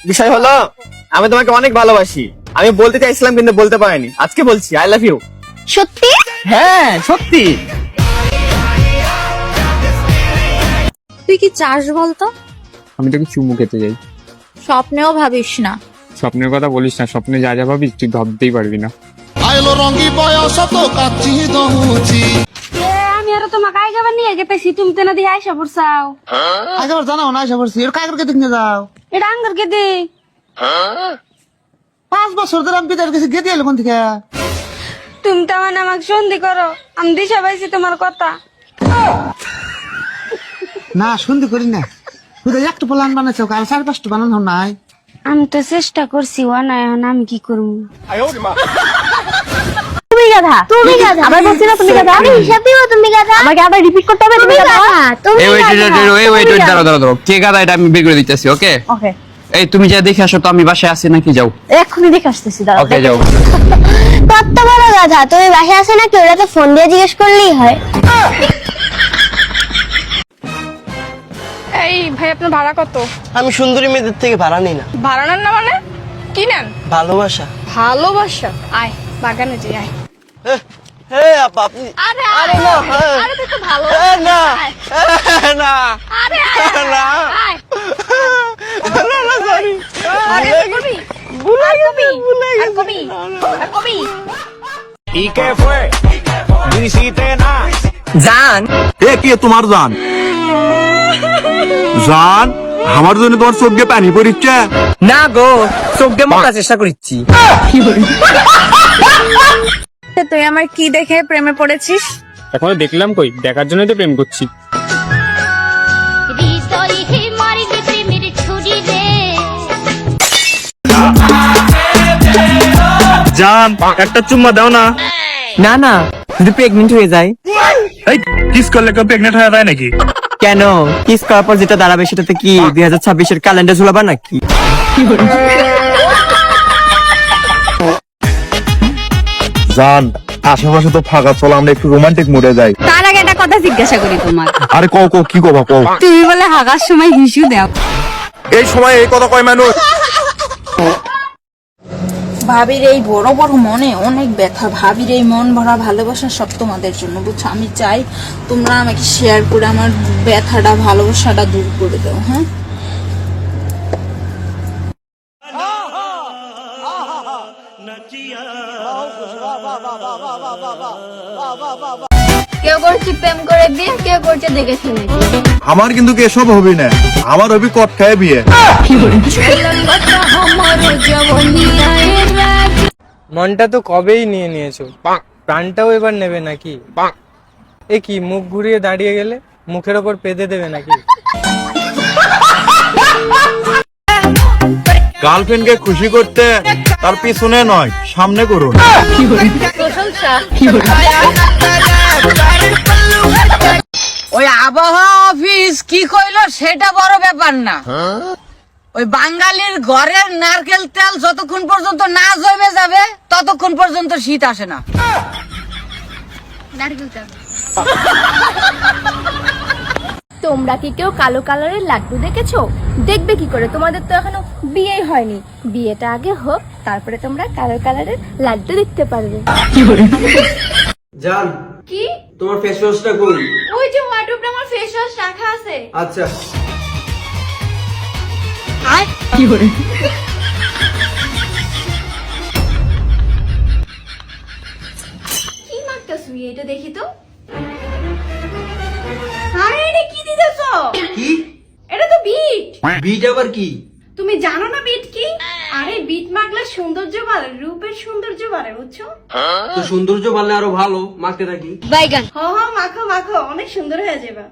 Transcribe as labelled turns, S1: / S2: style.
S1: বিষয় হলো আমি তোমাকে অনেক ভালোবাসি। আমি বলতে চাইছিলাম কিন্তু বলতে পারিনি, আজকে বলছি আই লাভ ইউ।
S2: সত্যি?
S1: হ্যাঁ সত্যি।
S2: তুই কি চাস বলতো?
S3: আমি তোকে চুমু খেতে যাই।
S2: স্বপ্নেও ভাবিস না।
S3: স্বপ্নের কথা বলিস না, স্বপ্নে যা যা ভাবিস তুই ভাবতেই পারবি না।
S4: আইলো রঙি বয়স তো কাচ্চি দহুচি
S5: আমি আর তোমাকে আইগাবার নিয়ে গেতেছি, তুমি তো না দিয়ে আইসা পড়ছাও।
S4: আইগাবার জানাও না আইসা পড়ছি, এর কাগর কে দেখতে যাও।
S5: এটা আঙ্গার কে দে
S4: 5 বছর ধরে আমি পিতার কাছে গেতে এলো কোন থেকে।
S5: তুমি তো মানে আমাকে সন্ধি করো, আমি দিশা পাইছি তোমার কথা।
S4: না সন্ধি করি না, তুই একটু প্ল্যান বানাইছো, আর 4-5টা বানানো নাই।
S5: আমি তো চেষ্টা করছি, ও না এখন আমি কি করবো।
S2: তুমি গাধা, তুমি গাধা। আবার বলছি না তুমি গাধা। আমি হিসাব দিব তুমি গাধা। আমাকে আবার রিপিট করতে হবে তুমি গাধা। তুমি
S6: দাঁড়াও কে গাদা এটা আমি বের করে দিতেছি। ওকে
S2: ওকে,
S6: এই তুমি যা দেখে আসো তো, আমি বাসায় আছি নাকি, যাও।
S2: এক্ষুনি দেখে আসতেছি, দাঁড়াও।
S6: ওকে যাও।
S2: কত বড় গাধা, তুমি বাসায় আছে নাকি ওরা তো ফোন দিয়ে জিজ্ঞেস করলেই হয়।
S5: এই ভাই আপনার ভাড়া কত?
S7: আমি সুন্দরী মেয়েদের থেকে ভাড়া নিই না।
S5: ভাড়া নেন না মানে কি নেন?
S7: ভালোবাসা।
S5: ভালোবাসা। আয় বাগানে যাই, আয়।
S7: হে আপা আপনি।
S5: আরে
S7: আরে না,
S5: আরে দেখো ভালো
S7: না না
S5: আরে
S7: না
S5: আয়
S7: না সরি।
S5: আরে কবি আর কবি আর কবি
S1: জান
S8: এ কি তোমার জান? জান আমার জন্য তোমার চোখ দিয়ে পানি পড়িচ্ছে?
S1: না গো, চোখ দিয়ে মোটা চেষ্টা করছি।
S2: তুই আমার কি দেখে প্রেমে পড়েছিস?
S3: এখনো দেখলাম কই, দেখার জন্যই তো প্রেম করছি।
S8: জান একটা চুম্মা দাও না।
S1: না না, যদি প্রেগনেন্ট হয়ে যায়।
S8: এই কিস করলে কেউ প্রেগনেন্ট হয়ে যায় নাকি?
S1: কেন, কিস করার পর যেটা দাঁড়াবে সেটাতে কি 2026-এর ক্যালেন্ডার ঝুলাবা নাকি?
S8: জান আশেপাশে তো ফাঁকা, চলো আমরা একটু রোমান্টিক মোডে যাই।
S2: তার আগে একটা কথা জিজ্ঞাসা করি তোমার।
S8: আরে কও কও কি কবা কও।
S2: তুমি বলে হাগার সময় হিসু দাও।
S8: এই সময় এই কথা কয় মানুষ?
S9: ভাবির এই বড় বড় মনে অনেক ব্যথা, ভাবির এই মন ভরা ভালোবাসা সব তোমাদের জন্য, বুঝছো? আমি চাই তোমরা আমাকে শেয়ার করে আমার ব্যথাটা ভালোবাসাটা দূর করে দাও। হ্যাঁ,
S2: কেউ করছে প্রেম করে বিয়ে, কেউ করছে দেখে শুনে।
S8: আমার কিন্তু এসব হবি না, আমার হবি কট খায় বিয়ে।
S10: মনটা তো কবেই নিয়ে নিয়েছো, প্রাণটাও এবার নেবে নাকি? এ কি মুখ ঘুরিয়ে দাঁড়িয়ে গেলে, মুখের ওপর পেদে দেবে নাকি?
S8: গার্লফ্রেন্ডকে খুশি করতে তার পিছনে নয় সামনে করুন।
S9: ওই আবহাওয়া অফিস কি কইলো সেটা বড় ব্যাপার না, ওই বাঙালির ঘরের নারকেল তেল যতক্ষণ পর্যন্ত না জমে যাবে ততক্ষণ পর্যন্ত শীত আসে না।
S2: তোমরা কি কেউ কালো কালারের লাড্ডু দেখেছো? দেখবে কি করে, তোমাদের তো এখনো বিয়েই হয়নি। বিয়েটা আগে হোক, তারপরে তোমরা কালো কালারের লাড্ডু দেখতে পারবে।
S7: জান
S5: কি?
S7: তোমার ফেস ওয়াশটা কই?
S5: ওই যে ওয়ার্ডরোবে আমার ফেস ওয়াশ রাখা আছে।
S7: আচ্ছা
S5: কি মাখতাছ এটা দেখি তো। আরে এটা কি দিতেছো?
S7: কি?
S5: এটা তো বিট।
S7: বিট আবার কি?
S5: তুমি জানো না বিট কি? আরে বিট মাখলে সৌন্দর্য বাড়ে, রূপের সৌন্দর্য বাড়ে, বুঝছো?
S7: তো সৌন্দর্য বাড়লে আরো ভালো, মাখতে থাকি।
S2: বাইগান।
S5: হ হ, মাখো মাখো, অনেক সুন্দর হয়ে যাবে।